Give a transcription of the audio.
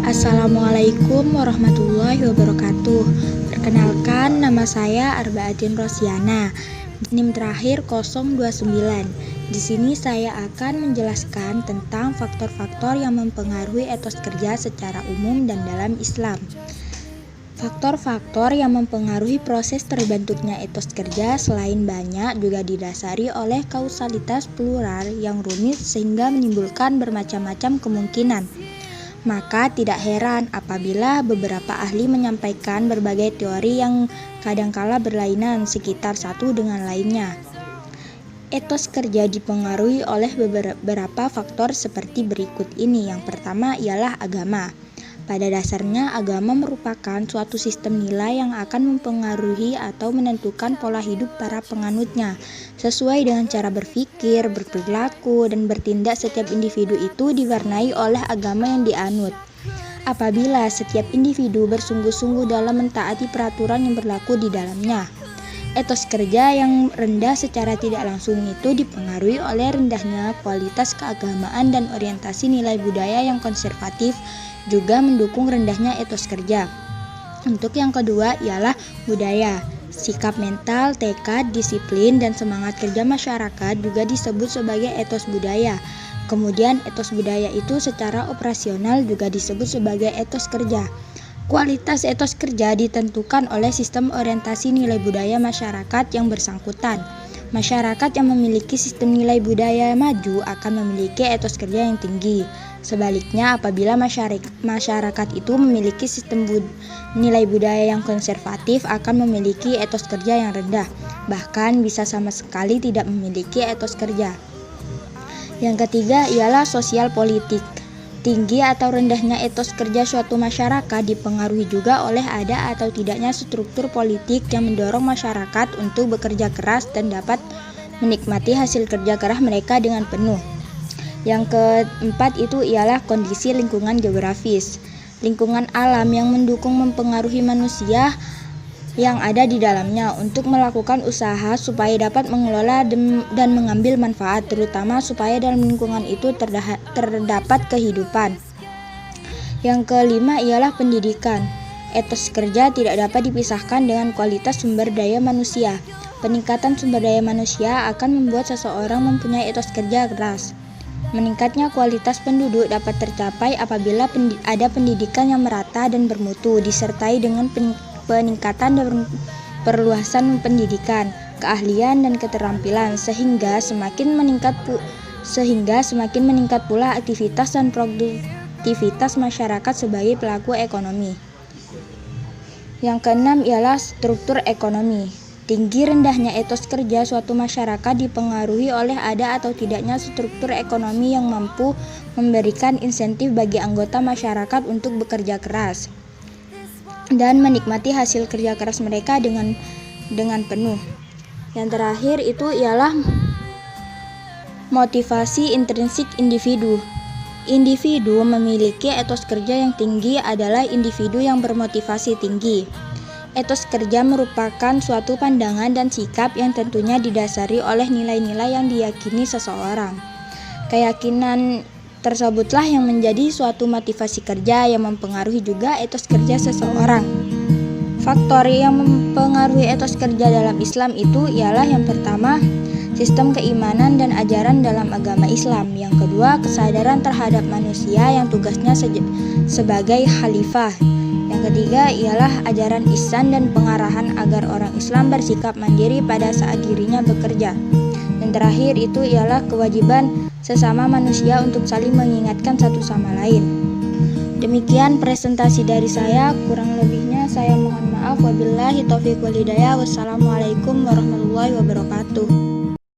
Assalamualaikum warahmatullahi wabarakatuh. Perkenalkan, nama saya Arbaatin Rosyana, NIM terakhir 029. Di sini saya akan menjelaskan tentang faktor-faktor yang mempengaruhi etos kerja secara umum dan dalam Islam. Faktor-faktor yang mempengaruhi proses terbentuknya etos kerja selain banyak juga didasari oleh kausalitas plural yang rumit sehingga menimbulkan bermacam-macam kemungkinan. Maka tidak heran apabila beberapa ahli menyampaikan berbagai teori yang kadangkala berlainan sekitar satu dengan lainnya. Etos kerja dipengaruhi oleh beberapa faktor seperti berikut ini. Yang pertama ialah agama. Pada dasarnya, agama merupakan suatu sistem nilai yang akan mempengaruhi atau menentukan pola hidup para penganutnya. Sesuai dengan cara berpikir, berperilaku, dan bertindak setiap individu itu diwarnai oleh agama yang dianut. Apabila setiap individu bersungguh-sungguh dalam mentaati peraturan yang berlaku di dalamnya, etos kerja yang rendah secara tidak langsung itu dipengaruhi oleh rendahnya kualitas keagamaan dan orientasi nilai budaya yang konservatif, juga mendukung rendahnya etos kerja. Untuk yang kedua ialah budaya. Sikap mental, tekad, disiplin, dan semangat kerja masyarakat juga disebut sebagai etos budaya. Kemudian etos budaya itu secara operasional juga disebut sebagai etos kerja. Kualitas etos kerja ditentukan oleh sistem orientasi nilai budaya masyarakat yang bersangkutan. Masyarakat yang memiliki sistem nilai budaya maju akan memiliki etos kerja yang tinggi. Sebaliknya, apabila masyarakat itu memiliki sistem nilai budaya yang konservatif akan memiliki etos kerja yang rendah, bahkan bisa sama sekali tidak memiliki etos kerja. Yang ketiga ialah sosial politik. Tinggi atau rendahnya etos kerja suatu masyarakat dipengaruhi juga oleh ada atau tidaknya struktur politik yang mendorong masyarakat untuk bekerja keras dan dapat menikmati hasil kerja keras mereka dengan penuh. Yang keempat itu ialah kondisi lingkungan geografis. Lingkungan alam yang mendukung mempengaruhi manusia yang ada di dalamnya untuk melakukan usaha supaya dapat mengelola dan mengambil manfaat, terutama supaya dalam lingkungan itu terdapat kehidupan. Yang kelima ialah pendidikan. Etos kerja tidak dapat dipisahkan dengan kualitas sumber daya manusia. Peningkatan sumber daya manusia akan membuat seseorang mempunyai etos kerja keras. Meningkatnya kualitas penduduk dapat tercapai apabila ada pendidikan yang merata dan bermutu, disertai dengan peningkatan dan perluasan pendidikan, keahlian dan keterampilan sehingga semakin meningkat pula aktivitas dan produktivitas masyarakat sebagai pelaku ekonomi. Yang keenam ialah struktur ekonomi. Tinggi rendahnya etos kerja suatu masyarakat dipengaruhi oleh ada atau tidaknya struktur ekonomi yang mampu memberikan insentif bagi anggota masyarakat untuk bekerja keras dan menikmati hasil kerja keras mereka dengan penuh. Yang terakhir itu ialah motivasi intrinsik individu. Individu memiliki etos kerja yang tinggi adalah individu yang bermotivasi tinggi. Etos kerja merupakan suatu pandangan dan sikap yang tentunya didasari oleh nilai-nilai yang diyakini seseorang. Keyakinan tersebutlah yang menjadi suatu motivasi kerja yang mempengaruhi juga etos kerja seseorang. Faktor yang mempengaruhi etos kerja dalam Islam itu ialah yang pertama, sistem keimanan dan ajaran dalam agama Islam. Yang kedua, kesadaran terhadap manusia yang tugasnya sebagai khalifah. Yang ketiga ialah ajaran ihsan dan pengarahan agar orang Islam bersikap mandiri pada saat dirinya bekerja. Dan terakhir itu ialah kewajiban sesama manusia untuk saling mengingatkan satu sama lain. Demikian presentasi dari saya, kurang lebihnya saya mohon maaf. Wabillahi taufiq wal hidayah. Wassalamualaikum warahmatullahi wabarakatuh.